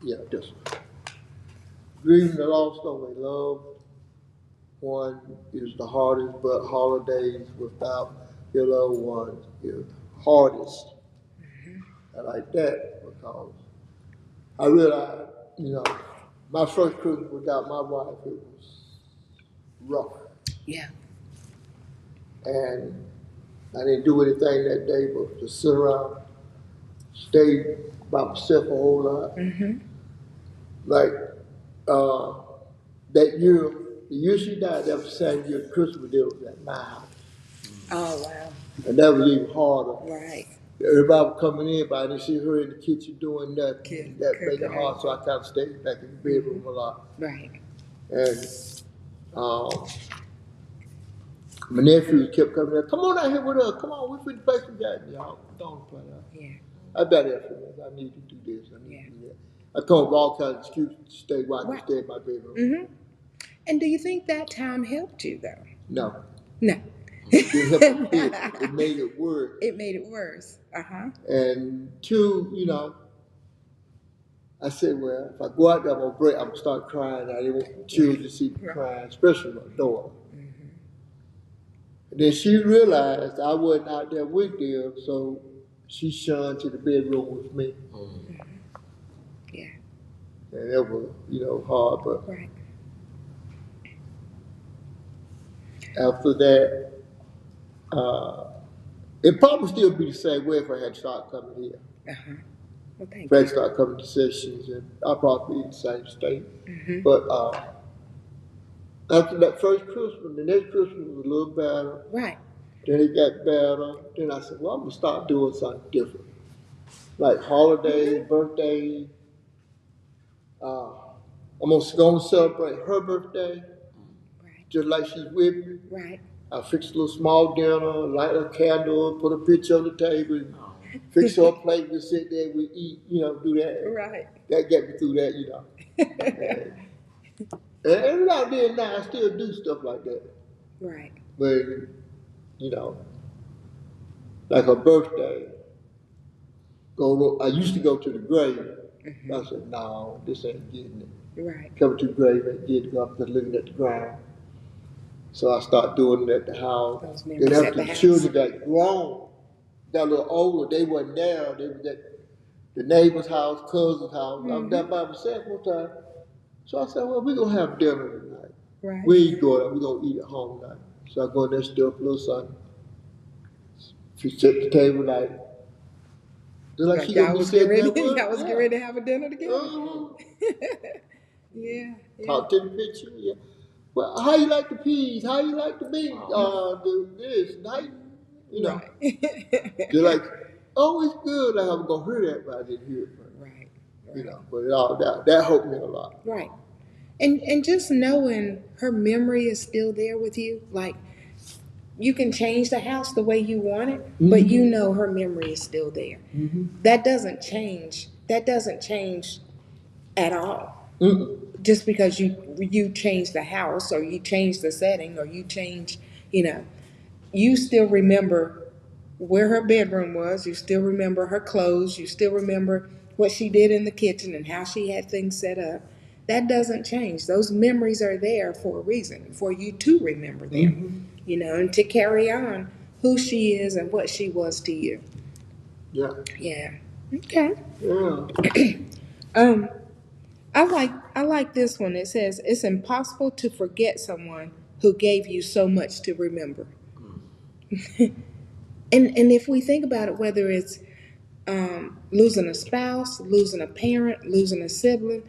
yeah, just grieving the loss of a loved one is the hardest, but holidays without your loved ones is hardest. I like that because I realized, you know, my first Christmas without my wife, it was rough. Yeah. And I didn't do anything that day but to sit around, stay by myself a whole lot. Mm-hmm. Like uh, that year, the year she died, that was the same year Christmas Day was at my house. Oh, wow. And that was even harder. Right. Everybody was coming in, but I didn't see her in the kitchen doing nothing. Kid, And that made it cooking hard, so I anything. kind of stayed back in the bedroom a lot. Right. And um, my nephews kept coming in, come on out here with us, come on, we finna play some games. Y'all, don't play out. Yeah. I better have this. I need to do this. I need Yeah. to do that. I come up with all kinds of excuses to stay where I can Right. stay in my bedroom. Mm-hmm. And do you think that time helped you though? No. No. It helped a bit. It made it worse. It made it worse. Uh-huh. And two, you know, I said, well, if I go out there, I'm gonna break. I'm gonna start crying. I didn't want the children to see me Right. crying, especially my daughter. And then she realized I wasn't out there with them, so she shunned to the bedroom with me. Yeah. And that was, you know, hard. But Right. after that, uh, it probably still be the same way if I had started coming here. Uh-huh. Well, thank If I had you. started coming to sessions, and I'd probably be in the same state. Mm-hmm. But after that first Christmas, the next Christmas was a little better. Right. Then it got better. Then I said, well, I'm gonna start doing something different, like holidays, birthdays. I'm gonna celebrate her birthday, Right. just like she's with me. Right. I fix a little small dinner, light a candle, put a picture on the table, fix her a plate, we sit there, we eat, you know, do that. Right. That get me through that, you know. And every now and then now I still do stuff like that. Right. But, you know, like her birthday, I used to go to the grave. I said, no, this ain't getting it. Right. Coming to the grave ain't getting it, I'm just looking at the ground. So I started doing it at the house. Those Then memories at after the the house. children got grown, got a little older, they wasn't there. They was at the neighbor's house, cousin's house. I was there by myself one time. So I said, well, we're going to have dinner tonight. Right. We ain't going out. We're going to eat at home tonight. So I go in there, stir up a little something. She set the table like, just like she Y'all going to be was getting sitting ready. there. Y'all was getting ready to have a dinner together. Uh-huh. Yeah. Yeah. Talk to the picture. Yeah. Well, how you like the peas? How you like the beans? This, you know. Right. They're like, oh, it's good. Like, I'm gonna hear that, but I didn't hear it. But, Right. you know, but all that helped me a lot. Right. And just knowing her memory is still there with you, like you can change the house the way you want it, but you know her memory is still there. That doesn't change. That doesn't change at all. Mm-mm. Just because you change the house or you change the setting or you change, you know, you still remember where her bedroom was. You still remember her clothes. You still remember what she did in the kitchen and how she had things set up. That doesn't change. Those memories are there for a reason, for you to remember them, you know, and to carry on who she is and what she was to you. Yeah. Yeah. Okay. Yeah. Um, I like this one. It says it's impossible to forget someone who gave you so much to remember. And if we think about it, whether it's losing a spouse, losing a parent, losing a sibling,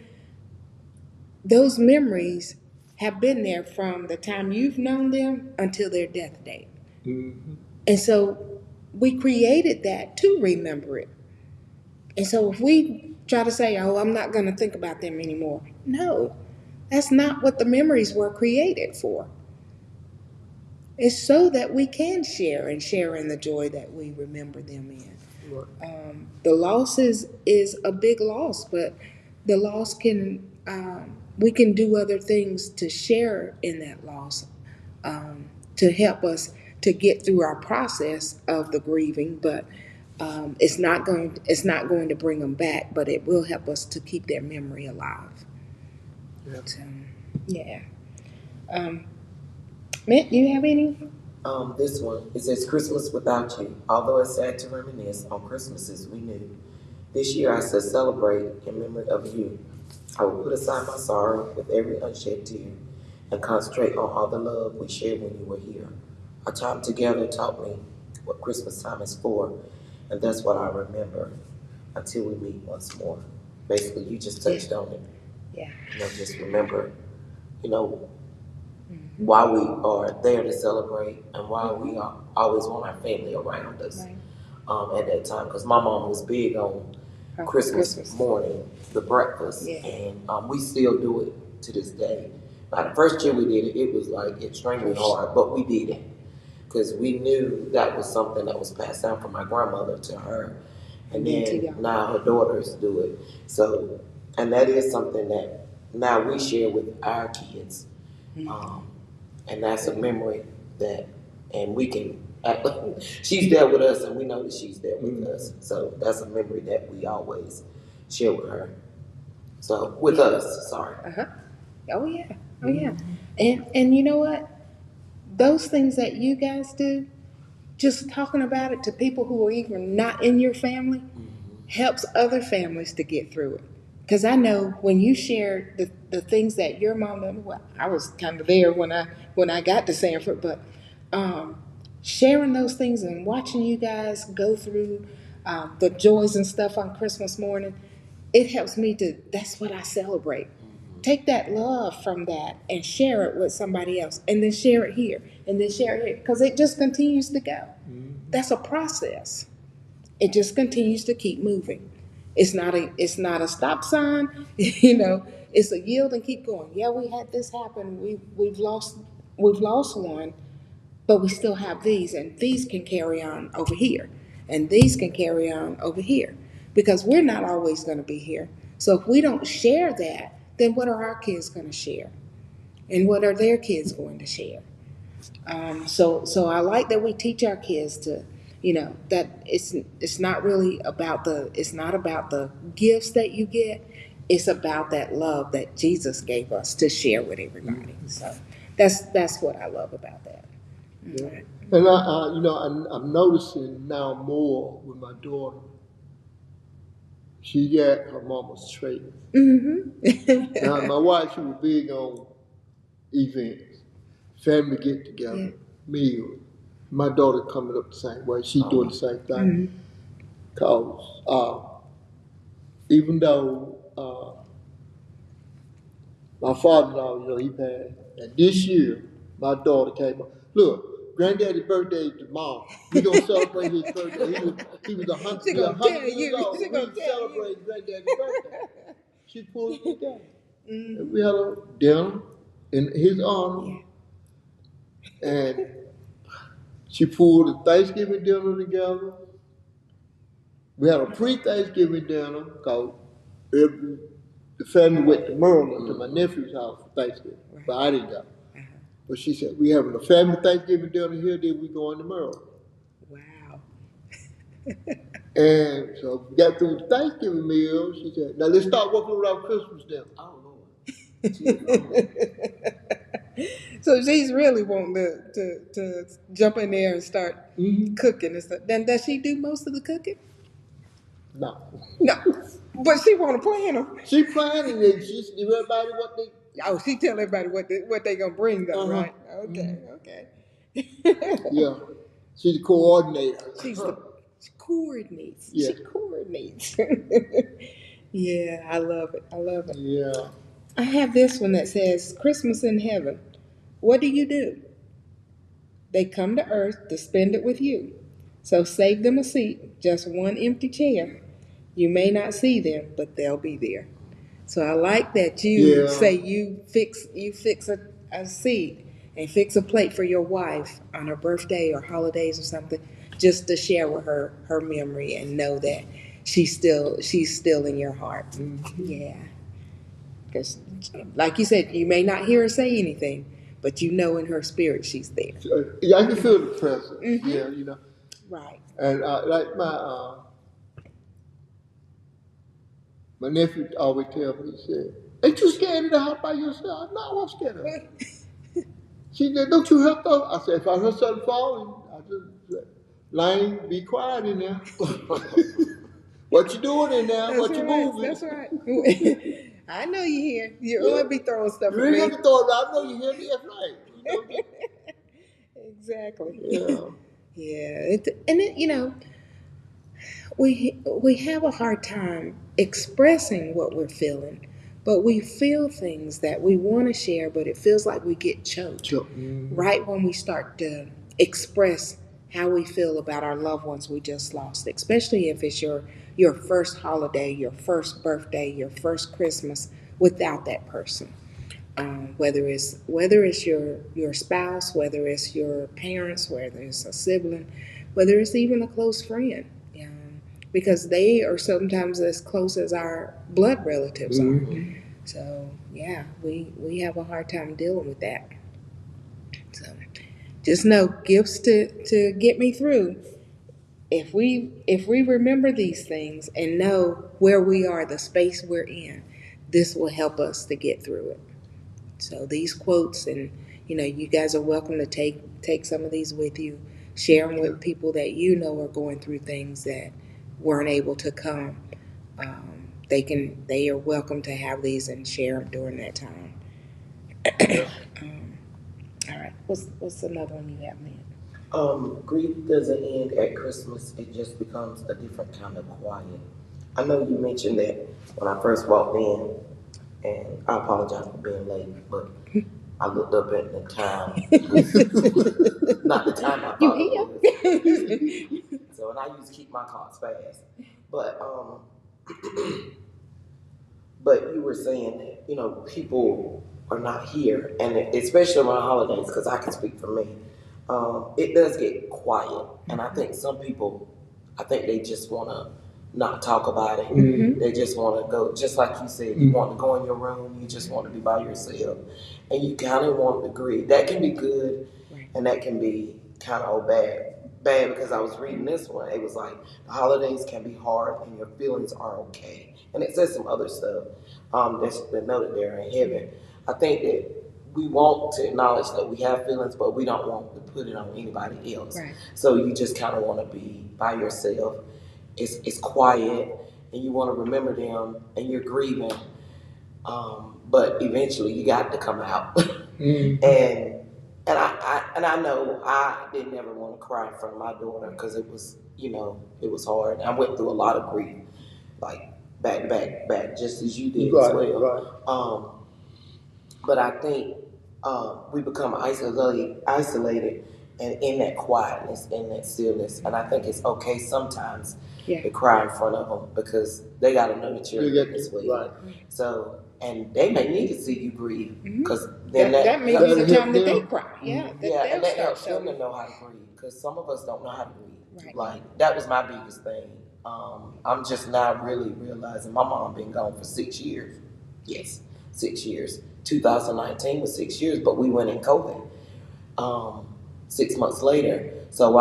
those memories have been there from the time you've known them until their death date. Mm-hmm. And so we created that to remember it. And so if we try to say, oh, I'm not going to think about them anymore, no, that's not what the memories were created for. It's so that we can share and share in the joy that we remember them in. The loss is a big loss, but the loss can we can do other things to share in that loss, to help us to get through our process of the grieving. But It's not going to bring them back, but it will help us to keep their memory alive. Yeah. So, yeah. Mitt, do you have any? This one, it says Christmas without you. Although it's sad to reminisce on Christmases we knew. This year I said celebrate in memory of you. I will put aside my sorrow with every unshed tear and concentrate on all the love we shared when you were here. Our time together taught me what Christmas time is for, and that's what I remember until we meet once more. Basically, you just touched on it. Yeah. Just remember, you know, why we are there to celebrate and why we are always want our family around us Right. at that time. Because my mom was big on Christmas morning, the breakfast, Yeah. and we still do it to this day. Now, the first year we did it, it was like extremely hard, but we did it because we knew that was something that was passed down from my grandmother to her, and then now her daughters do it. So, and that is something that now we share with our kids. Um, and that's a memory that, and we can, she's there with us and we know that she's there with us. So that's a memory that we always share with her. So, with us, sorry. Uh-huh. Oh yeah. Oh yeah. And you know what? Those things that you guys do, just talking about it to people who are even not in your family, helps other families to get through it. Because I know when you share the things that your mom done, well, I was kind of there when I got to Sanford, but sharing those things and watching you guys go through the joys and stuff on Christmas morning, it helps me to. That's what I celebrate. Take that love from that and share it with somebody else, and then share it here, and then share it here, because it just continues to go. That's a process. It just continues to keep moving. It's not a stop sign, It's a yield and keep going. Yeah, we had this happen. We've lost one, but we still have these, and these can carry on over here, and these can carry on over here, because we're not always going to be here. So if we don't share that, then what are our kids going to share, and what are their kids going to share? So I like that we teach our kids to, that it's not really about the gifts that you get. It's about that love that Jesus gave us to share with everybody. So that's what I love about that. Yeah. And I'm noticing now more with my daughter. She got her mama's trait. Mm-hmm. Now, my wife, she was big on events, family get together, meals. My daughter coming up the same way. She doing the same thing. Cause even though my father-in-law, he passed, and this year my daughter came up. Look, granddaddy's birthday is tomorrow. We gonna celebrate his birthday. He was 100 She gonna tell years you. old. She We gonna tell celebrate granddaddy's birthday. She pulled me down. Mm-hmm. And we had a dinner in his honor. And she pulled the Thanksgiving dinner together. We had a pre-Thanksgiving dinner because the family went to Maryland to my nephew's house for Thanksgiving, but I didn't go. But she said, we having a family Thanksgiving dinner here, then we going to Maryland. Wow. And so we got through the Thanksgiving meal. She said, now let's start working around Christmas dinner. Oh, Lord. So she's really wanting to jump in there and start cooking and stuff. Then does she do most of the cooking? No. No, but she want to plan them. She planning it. She give everybody what they. Oh, she tell everybody what they gonna bring though, right? Okay, okay. Yeah, she's the coordinator. She coordinates. Yeah. She coordinates. Yeah, I love it. I love it. Yeah. I have this one that says, Christmas in heaven. What do you do? They come to earth to spend it with you. So save them a seat, just one empty chair. You may not see them, but they'll be there. So I like that you say you fix a seat and fix a plate for your wife on her birthday or holidays or something, just to share with her memory and know that she's still in your heart. Mm-hmm. Yeah. Because, like you said, you may not hear her say anything, but you know in her spirit she's there. Yeah, I can feel the presence. Mm-hmm. Yeah, Right. And like my nephew always tell me, he said, "Ain't you scared of the house by yourself?" No, I'm scared of her. She said, "Don't you have to?" I said, "If I heard something falling, I just said, Lane, be quiet in there. What you doing in there? That's What you right. moving?" That's right. I know you here. You Yeah. always be throwing stuff You at ain't me. got to throw it around. I know you hear me. That's right. You know. Exactly. Yeah. Yeah. We have a hard time expressing what we're feeling, but we feel things that we want to share, but it feels like we get choked Sure. Mm-hmm. right when we start to express how we feel about our loved ones we just lost, especially if it's your first holiday, your first birthday, your first Christmas without that person. Whether it's your spouse, whether it's your parents, whether it's a sibling, whether it's even a close friend, because they are sometimes as close as our blood relatives are. Mm-hmm. So yeah, we have a hard time dealing with that. So just know gifts to get me through. If we remember these things and know where we are, the space we're in, this will help us to get through it. So these quotes, and you guys are welcome to take some of these with you, share them with people that are going through things that weren't able to come. They are welcome to have these and share them during that time. All right, what's another one you have, man? Grief doesn't end at Christmas. It just becomes a different kind of quiet. I know you mentioned that when I first walked in, and I apologize for being late, but I looked up at the time. Not the time I You thought it here? was. So, and I used to keep my clocks fast. But, but you were saying that, people are not here, and especially around holidays, because I can speak for me. It does get quiet, and I think some people, I think they just want to not talk about it. Mm-hmm. They just want to go, just like you said, you want to go in your room, you just want to be by yourself, and you kind of want to agree. That can be good, Right. and that can be kind of bad. Bad because I was reading this one. It was like the holidays can be hard, and your feelings are okay. And it says some other stuff that's noted there in heaven. I think that we want to acknowledge that we have feelings, but we don't want to put it on anybody else. Right. So you just kind of want to be by yourself. It's quiet, and you want to remember them, and you're grieving. But eventually, you got to come out. Mm-hmm. And I know I didn't ever want to cry in front of my daughter because it was hard. I went through a lot of grief, like back, just as you did as well. Right. But I think we become isolated, and in that quietness, in that stillness. And I think it's okay sometimes Yeah. to cry in front of them because they got to know that you're in this way. Right. So, and they may need to see you grieve Mm-hmm. because then That may be the That'll time that they help cry. Yeah. them. That and they'll that start helps them showing. to know how to grieve because some of us don't know how to grieve. Right. Like that was my biggest thing. I'm just now really realizing my mom been gone for 6 years. Yes, 6 years. 2019 was 6 years, but we went in COVID 6 months later. So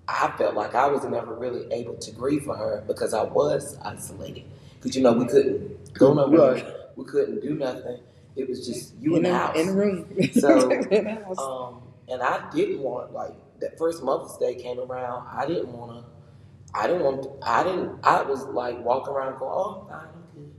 I felt like I was never really able to grieve for her because I was isolated. Because we couldn't go nowhere, Right. we couldn't do nothing. It was just you in the house. In the room. So, In the house. and I didn't want like that first Mother's Day came around. I didn't want to. I didn't want. I didn't. I was like walking around going, "Oh, I'm good."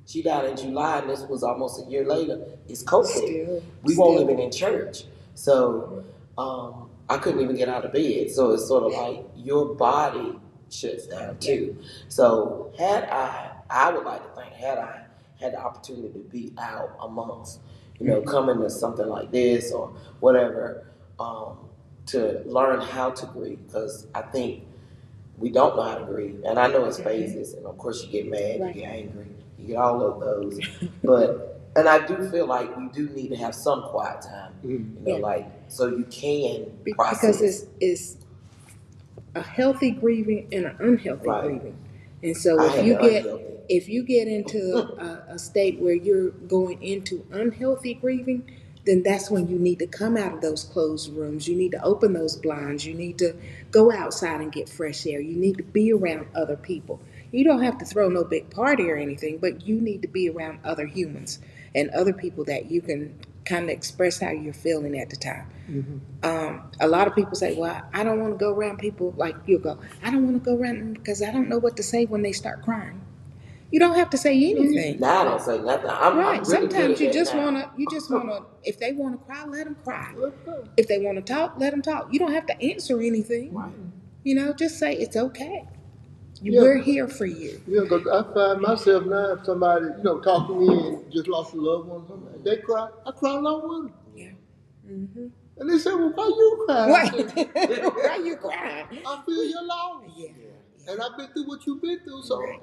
She died in July, and this was almost a year later. It's COVID. We weren't even in church, so I couldn't even get out of bed. So it's sort of like your body shuts down too. So I would like to think, had I had the opportunity to be out amongst, coming to something like this or whatever, to learn how to grieve, because I think we don't know how to grieve, and I know it's phases, and of course you get mad, Right. you get angry, you get all of those, and I do feel like we do need to have some quiet time, Yeah. like so you can Because process. it's a healthy grieving and an unhealthy Right. grieving. And so I had the unhealthy. if you get into a state where you're going into unhealthy grieving, then that's when you need to come out of those closed rooms. You need to open those blinds. You need to go outside and get fresh air. You need to be around other people. You don't have to throw no big party or anything, but you need to be around other humans and other people that you can kind of express how you're feeling at the time. A lot of people say, well, I don't want to go around people like you go. I don't want to go around them because I don't know what to say when they start crying. You don't have to say anything. Now I don't say nothing. I'm Right. really good Sometimes at that now. you just wanna, if they wanna cry, let them cry. Let's go. If they wanna talk, let them talk. You don't have to answer anything. Right. You know, just say it's okay. Yeah. We're here for you. Yeah, because I find myself now, if somebody, talk to me and just lost a loved one, something, they cry, I cry along with them. Yeah. Mm-hmm. And they say, well, why you crying? Right. Why you crying? I feel your loss. Yeah. And I've been through what you've been through, so. Right.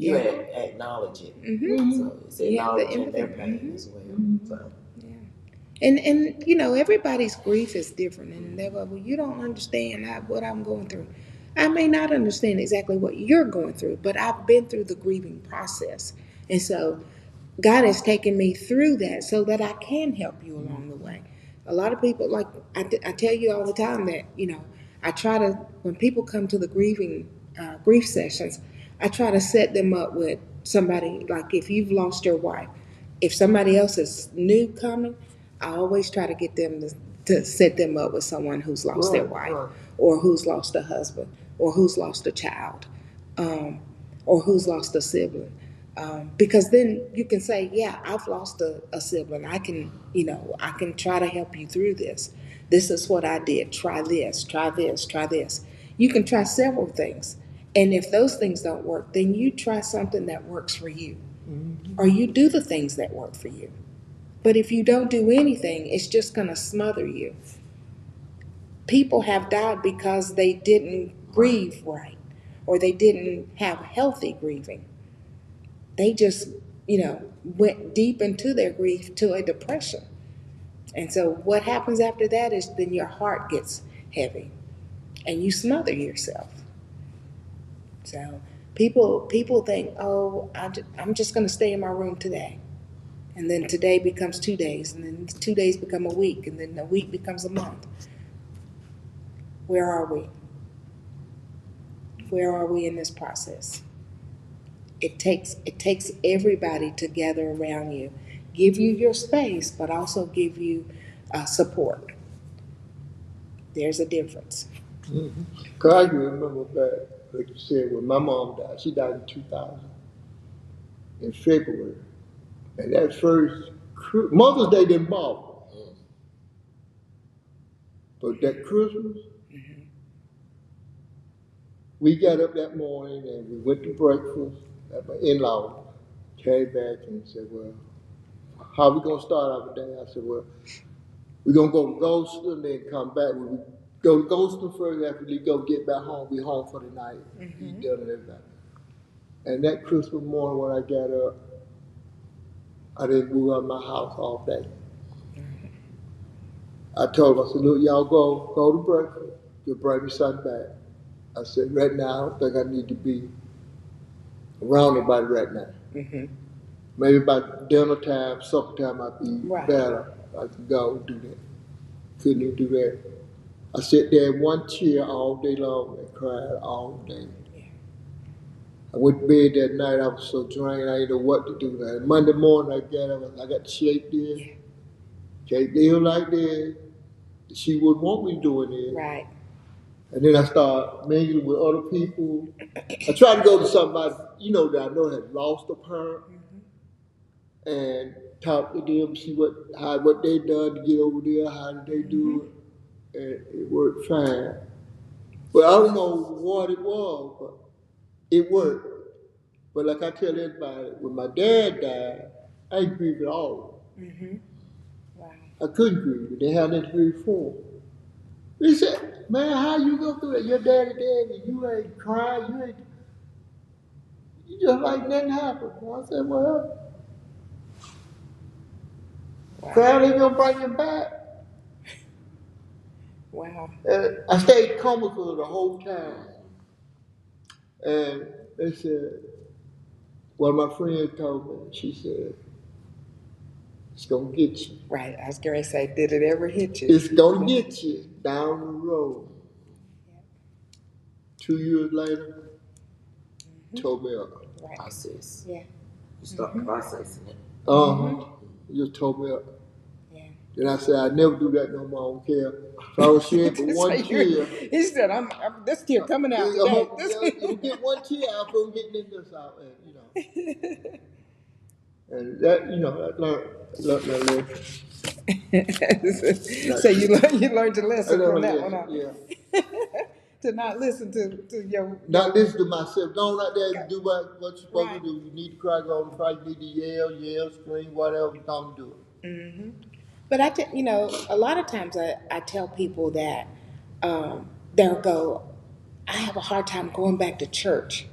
You Yeah. acknowledge it. Mm-hmm. So it's You have the acknowledging their empathy. pain Mhm. as well. So Yeah. And you know, everybody's grief is different, and they're like, well, you don't understand what I'm going through. I may not understand exactly what you're going through, but I've been through the grieving process, and so God has taken me through that so that I can help you along the way. A lot of people, like I tell you all the time that I try to, when people come to the grief sessions, I try to set them up with somebody. Like if you've lost your wife, if somebody else is new coming, I always try to get them to set them up with someone who's lost their wife, Right. or who's lost a husband, or who's lost a child, um, or who's lost a sibling. Because then you can say, yeah, I've lost a sibling. I can try to help you through this. This is what I did. Try this, try this, try this. You can try several things. And if those things don't work, then you try something that works for you. Or you do the things that work for you. But if you don't do anything, it's just going to smother you. People have died because they didn't grieve right, or they didn't have healthy grieving. They just, went deep into their grief to a depression. And so what happens after that is then your heart gets heavy and you smother yourself. So people think, oh, I'm just going to stay in my room today. And then today becomes 2 days, and then 2 days become a week, and then a week becomes a month. Where are we? Where are we in this process? It takes everybody to gather around you, give you your space, but also give you support. There's a difference. Cause I can remember back, like you said, when my mom died. She died in 2000, in February. And that first Mother's Day didn't bother. But that Christmas, we got up that morning and we went to breakfast at my in-law. Came back and said, well, how we gonna start our day? I said, well, we're gonna go to Goldston and then come back. We go to Goldston first, after we go get back home, we home for the night. Eat dinner and everything. And that Christmas morning when I got up, I didn't move out of my house all day. I told them, I said, look, y'all go to breakfast. You'll bring me something back. I said, right now, I don't think I need to be around anybody right now. Mm-hmm. Maybe by dinner time, supper time, I'd be Right. better. I could go and do that. Couldn't even do that. I sat there in one chair all day long and cried all day. Yeah. I went to bed that night. I was so drained. I didn't know what to do. And Monday morning, I got up. I got the shape there. Yeah. Shape there like that. She wouldn't want me doing it. Right. And then I started mingling with other people. I tried to go to somebody, that I know had lost a parent, and talk to them, see what they done to get over there, how did they do it, and it worked fine. But I don't know what it was, but it worked. But like I tell everybody, when my dad died, I didn't grieve at all. Mm-hmm. Wow. I couldn't grieve. They had nothing to grieve for. He said, man, how you go through that? Your daddy dead and you ain't crying, you just like nothing happened. I said, well, crying ain't gonna bring you back. Wow. And I stayed comical the whole time. And they said, one of my friends told me, she It's gonna get you. Right. I was going to say, did it ever hit you? It's gonna get you down the road. 2 years later, told me up. Right. Process. Yeah. You start processing it. You just told me up. Yeah. Then I said, I never do that no more. I don't care. If I was sharing for one tear, He said, I'm this tear coming out today. you get one tear out, I'm getting this out, and and that learned my lesson. So you learned your lesson from that one, huh? Yeah. To not listen to your Not listen to myself. Go out there and do what you're supposed Right. to do. You need to cry, go on the cry. You need to yell, scream, whatever. Come do it. But a lot of times I tell people that they'll go, I have a hard time going back to church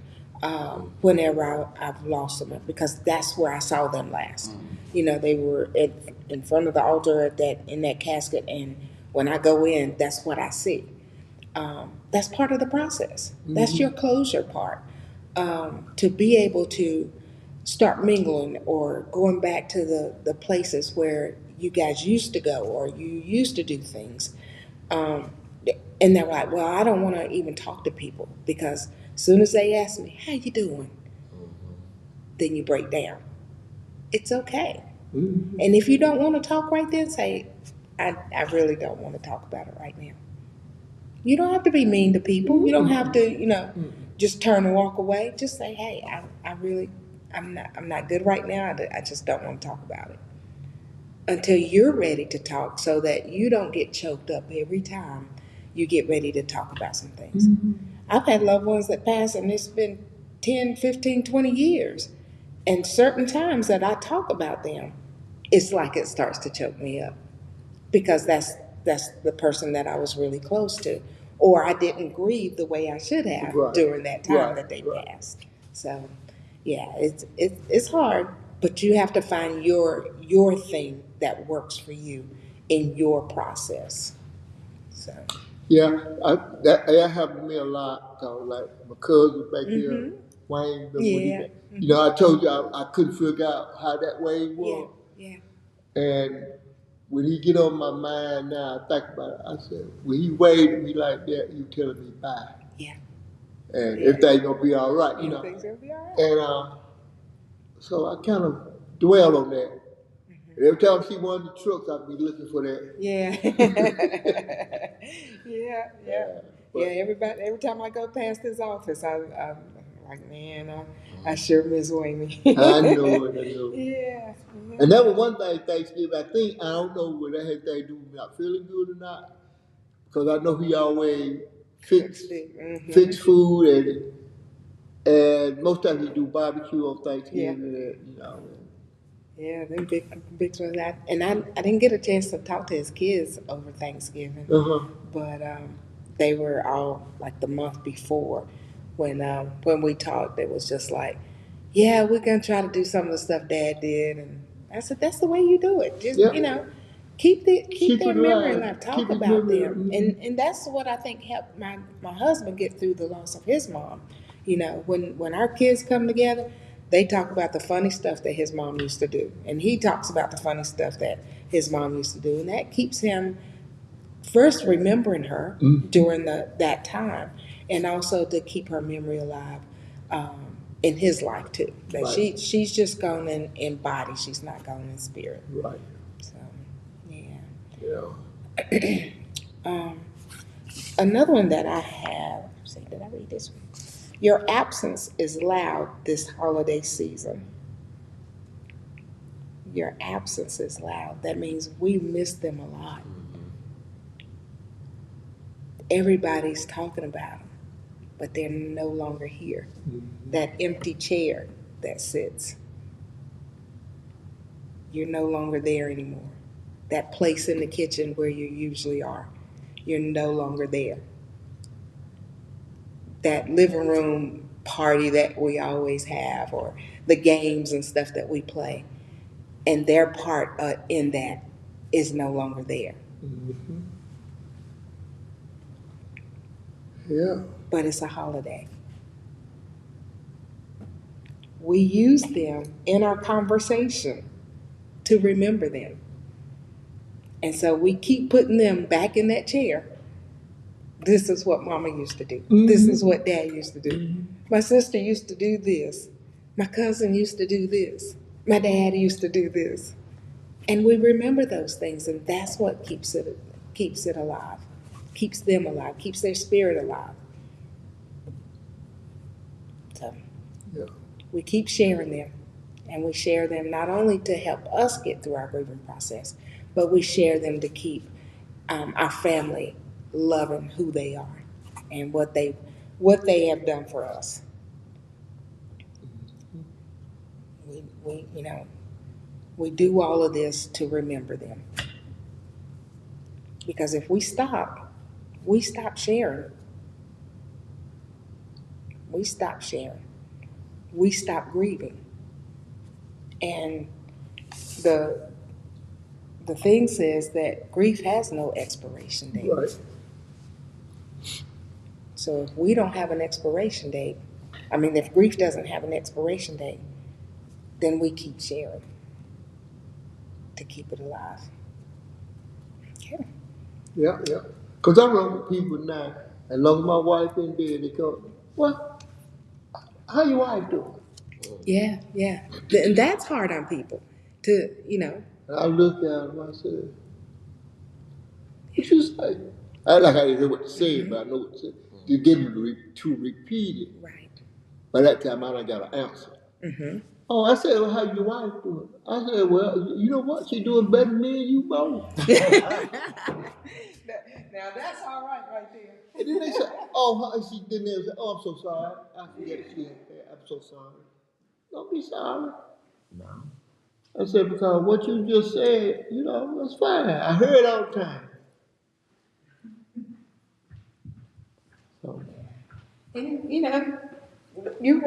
whenever I've lost them because that's where I saw them last. They were in front of the altar in that casket, and when I go in, that's what I see. That's part of the process. That's your closure part. To be able to start mingling or going back to the places where you guys used to go or you used to do things. And they're like, well, I don't want to even talk to people because as soon as they ask me, how you doing? Then you break down. It's okay. And if you don't want to talk right then, say, I really don't want to talk about it right now. You don't have to be mean to people. You don't have to, just turn and walk away. Just say, hey, I'm not good right now. I just don't want to talk about it until you're ready to talk so that you don't get choked up every time you get ready to talk about some things. I've had loved ones that pass and it's been 10, 15, 20 years. And certain times that I talk about them, it's like it starts to choke me up because that's the person that I was really close to, or I didn't grieve the way I should have during that time that they passed. So, yeah, it's hard, but you have to find your thing that works for you in your process. So. Yeah, that happened to me a lot. Cause like my cousin back here, Wayne. I told you I couldn't figure out how that Wayne was. Yeah. And when he get on my mind now, I think about it. I said, when he waved at me like that, he telling me bye. Yeah. And everything's gonna be all right, Everything's gonna be all right. And so I kind of dwell on that. And every time I see one of the trucks, I'll be looking for that. Yeah. Yeah. Every time I go past his office, I'm like, man, I sure miss Wayne. I know it. Yeah. And that was one thing Thanksgiving. I don't know whether that had anything to do with me not feeling good or not, because I know he always fix food and most times he do barbecue on Thanksgiving. Yeah, them big ones. And I didn't get a chance to talk to his kids over Thanksgiving, but they were all like the month before when we talked. It was just like, yeah, we're gonna try to do some of the stuff Dad did, and I said that's the way you do it. Just keep their memory alive. Talk about them, and that's what I think helped my husband get through the loss of his mom. When our kids come together, they talk about the funny stuff that his mom used to do, and he talks about the funny stuff that his mom used to do, and that keeps him first remembering her during that time, and also to keep her memory alive in his life too. That she's just gone in body, she's not gone in spirit. Right. So, another one that I have. Did I read this one? Your absence is loud this holiday season. Your absence is loud. That means we miss them a lot. Everybody's talking about them, but they're no longer here. That empty chair that sits, you're no longer there anymore. That place in the kitchen where you usually are, you're no longer there. That living room party that we always have, or the games and stuff that we play, and their part in that is no longer there. Yeah. But it's a holiday. We use them in our conversation. to remember them. And so we keep putting them back in that chair. This is what mama used to do. This is what dad used to do. My sister used to do this. My cousin used to do this. My dad used to do this. And we remember those things, and that's what keeps it alive, keeps them alive, keeps their spirit alive. So Yeah. we keep sharing them, and we share them not only to help us get through our grieving process, but we share them to keep our family loving who they are and what they have done for us. We do all of this to remember them. Because if we stop sharing. We stop sharing. We stop grieving. And the thing says that grief has no expiration date. Right. So if we don't have an expiration date, if grief doesn't have an expiration date, then we keep sharing to keep it alive. Okay. Yeah, yeah. Because I'm around with people now, as long as my wife in there, they come, well, how your wife doing? Yeah, yeah. And that's hard on people to. And I look at them, I said, what you say? I like I didn't know what to say, but I know what to say. You get them to repeat it. Right. By that time, I done got an answer. Mm-hmm. Oh, I said, well, how your wife doing? I said, well, you know what? She doing better than me and you both. Now that's all right there. And then they said, oh, how she then they said, oh, I'm so sorry. I forget she ain't there. I'm so sorry. Don't be sorry. No. I said, because what you just said, that's fine. I hear it all the time. So. And you're right.